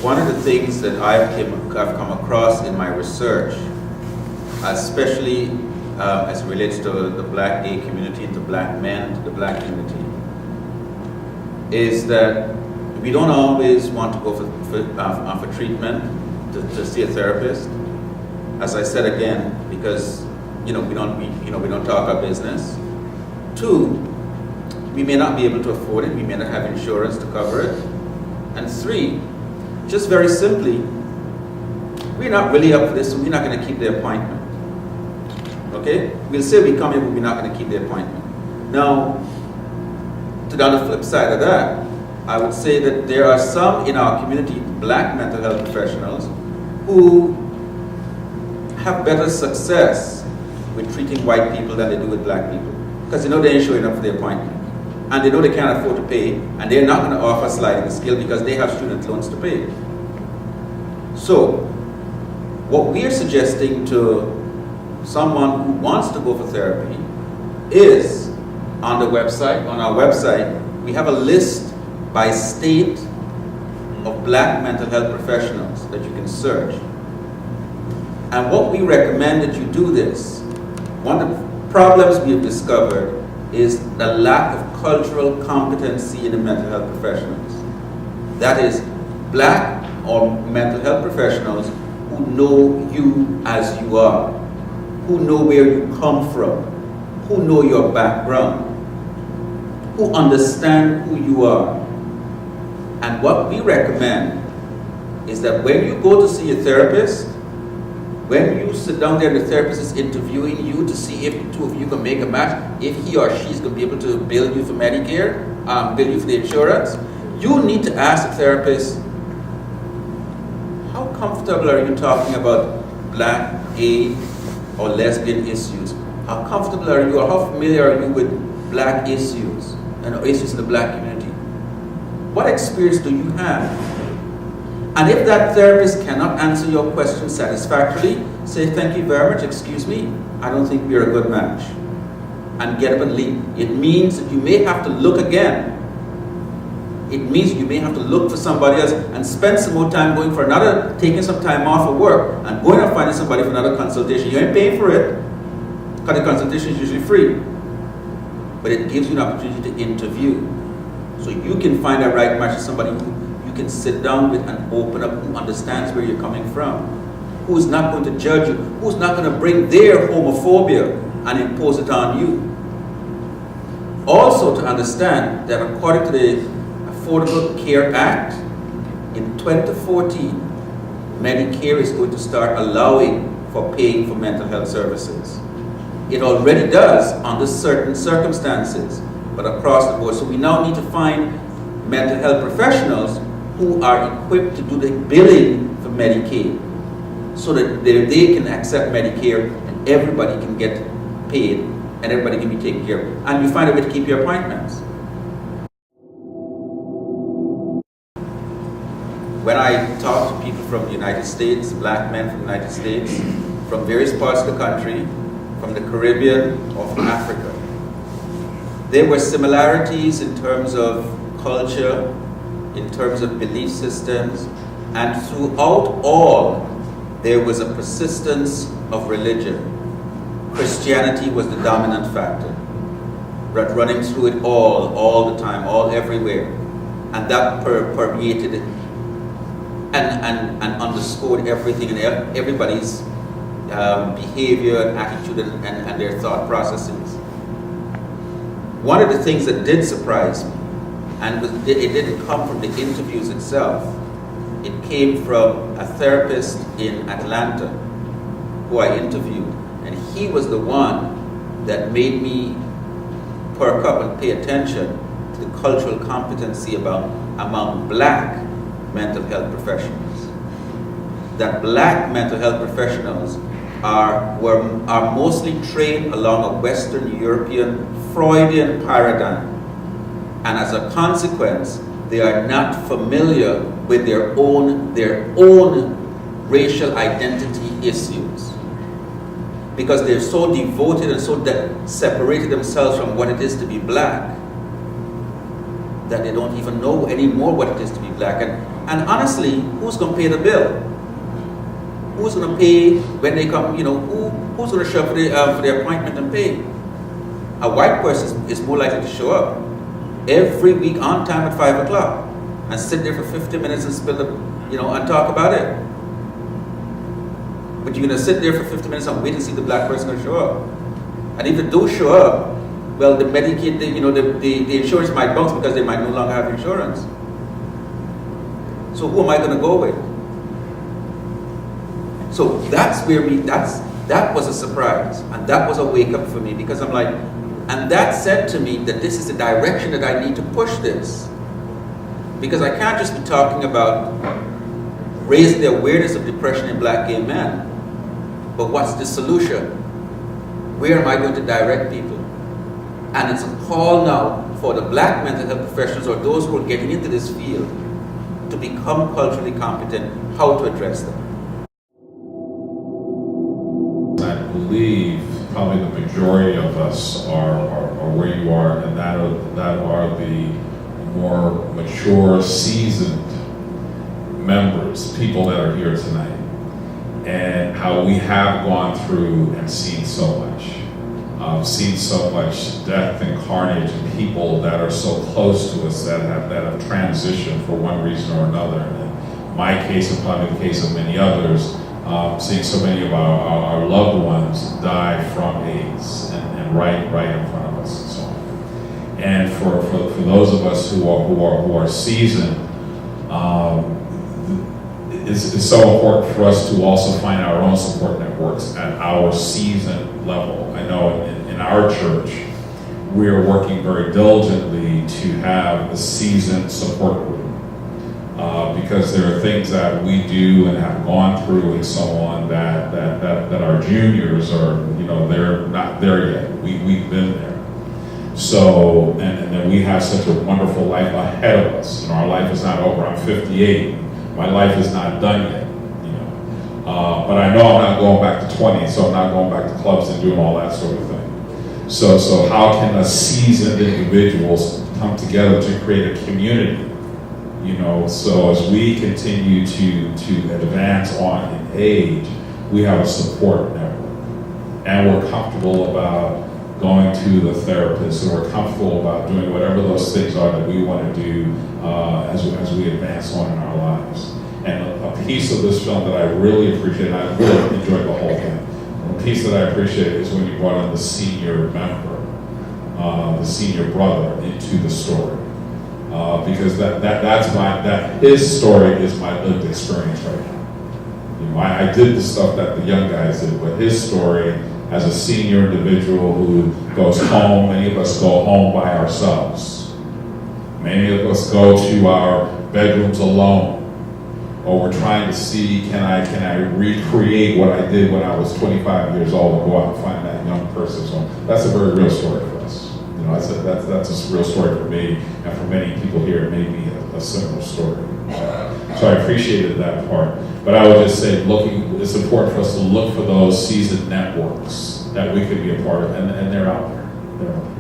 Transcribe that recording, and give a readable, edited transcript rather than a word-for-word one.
one of the things that I've come across in my research, especially as it relates to the black gay community, to black men, to the black community, is that we don't always want to go for treatment, to see a therapist. As I said again, because we don't talk our business. 2, we may not be able to afford it. We may not have insurance to cover it. And 3, just very simply, we're not really up for this, so we're not going to keep the appointment. Okay? We'll say we come here, but we're not going to keep the appointment. Now, to the flip side of that, I would say that there are some in our community, black mental health professionals, who have better success with treating white people than they do with black people. Because they know they ain't showing up for the appointment. And they know they can't afford to pay, and they're not going to offer sliding scale because they have student loans to pay. So, what we're suggesting to someone who wants to go for therapy is on our website, we have a list by state of black mental health professionals that you can search. And what we recommend that you do this, one of the problems we have discovered is the lack of cultural competency in the mental health professionals. That is, black or mental health professionals who know you as you are, who know where you come from, who know your background, who understand who you are. And what we recommend is that when you go to see a therapist, when you sit down there and the therapist is interviewing you to see if the two of you can make a match, if he or she is going to be able to bill you for Medicare, bill you for the insurance, you need to ask the therapist, how comfortable are you talking about black, gay, or lesbian issues? How comfortable are you, or how familiar are you with black issues and issues in the black community? What experience do you have? And if that therapist cannot answer your question satisfactorily, say, thank you very much, excuse me, I don't think we're a good match. And get up and leave. It means that you may have to look again. It means you may have to look for somebody else and spend some more time taking some time off of work and going and finding somebody for another consultation. You ain't paying for it, because the consultation is usually free. But it gives you an opportunity to interview. So you can find a right match with somebody who you can sit down with and open up, who understands where you're coming from, who's not going to judge you, who's not going to bring their homophobia and impose it on you. Also to understand that according to the Affordable Care Act, in 2014, Medicare is going to start allowing for paying for mental health services. It already does under certain circumstances, but across the board. So we now need to find mental health professionals who are equipped to do the billing for Medicaid, so that they can accept Medicare and everybody can get paid and everybody can be taken care of. And you find a way to keep your appointments. When I talk to people from the United States, black men from the United States, from various parts of the country, from the Caribbean or from Africa, there were similarities in terms of culture, in terms of belief systems, and throughout all, there was a persistence of religion. Christianity was the dominant factor, running through it all the time, everywhere. And that permeated it and underscored everything and everybody's behavior and attitude and their thought processes. One of the things that did surprise me, and it didn't come from the interviews itself, it came from a therapist in Atlanta who I interviewed, and he was the one that made me perk up and pay attention to the cultural competency among black mental health professionals. That black mental health professionals are mostly trained along a Western European Freudian paradigm, and as a consequence, they are not familiar with their own racial identity issues, because they're so devoted and so separated themselves from what it is to be black that they don't even know anymore what it is to be black. And honestly, who's going to pay the bill? Who's going to pay when they come? You know, who's going to show up for the appointment and pay? A white person is more likely to show up every week on time at 5 o'clock and sit there for 50 minutes and spill the, you know, and talk about it. But you're going to sit there for 50 minutes and wait to see the black person going to show up. And if they do show up, well, the Medicaid, the insurance might bounce because they might no longer have insurance. So who am I going to go with? So that's where that was a surprise, and that was a wake up for me, because I'm like, and that said to me that this is the direction that I need to push this, because I can't just be talking about raising the awareness of depression in black gay men, but what's the solution? Where am I going to direct people? And it's a call now for the black mental health professionals or those who are getting into this field to become culturally competent, how to address them. I believe probably the majority of us are where you are, and that are the more mature, seasoned members, people that are here tonight, and how we have gone through and seen so much. Seen so much death and carnage, and people that are so close to us that have transitioned for one reason or another. And in my case, and probably the case of many others, seeing so many of our loved ones die from AIDS and right in front of us and so on. And for those of us who are seasoned, it's so important for us to also find our own support networks at our seasoned level. I know in our church, we are working very diligently to have a seasoned support group, because there are things that we do and have gone through and so on that our juniors are, you know, they're not there yet. We've been there. So, and then we have such a wonderful life ahead of us. You know, our life is not over. I'm 58. My life is not done yet, you know. But I know I'm not going back to 20, so I'm not going back to clubs and doing all that sort of thing. So how can us seasoned individuals come together to create a community? You know, so as we continue to advance on in age, we have a support network, and we're comfortable about going to the therapist, and we're comfortable about doing whatever those things are that we want to do as we advance on in our lives. And a piece of this film that I really appreciate, and I really enjoyed the whole thing, a piece that I appreciate is when you brought in the senior member, the senior brother into the story. Because his story is my lived experience right now. You know, I did the stuff that the young guys did, but his story as a senior individual who goes home, many of us go home by ourselves. Many of us go to our bedrooms alone, or we're trying to see, can I recreate what I did when I was 25 years old and go out and find that young person. So that's a very real story for us. You know, that's a real story for me, and for many people here, it may be a similar story. So I appreciated that part. But I would just say, it's important for us to look for those seasoned networks that we could be a part of, and they're out there. They're out there.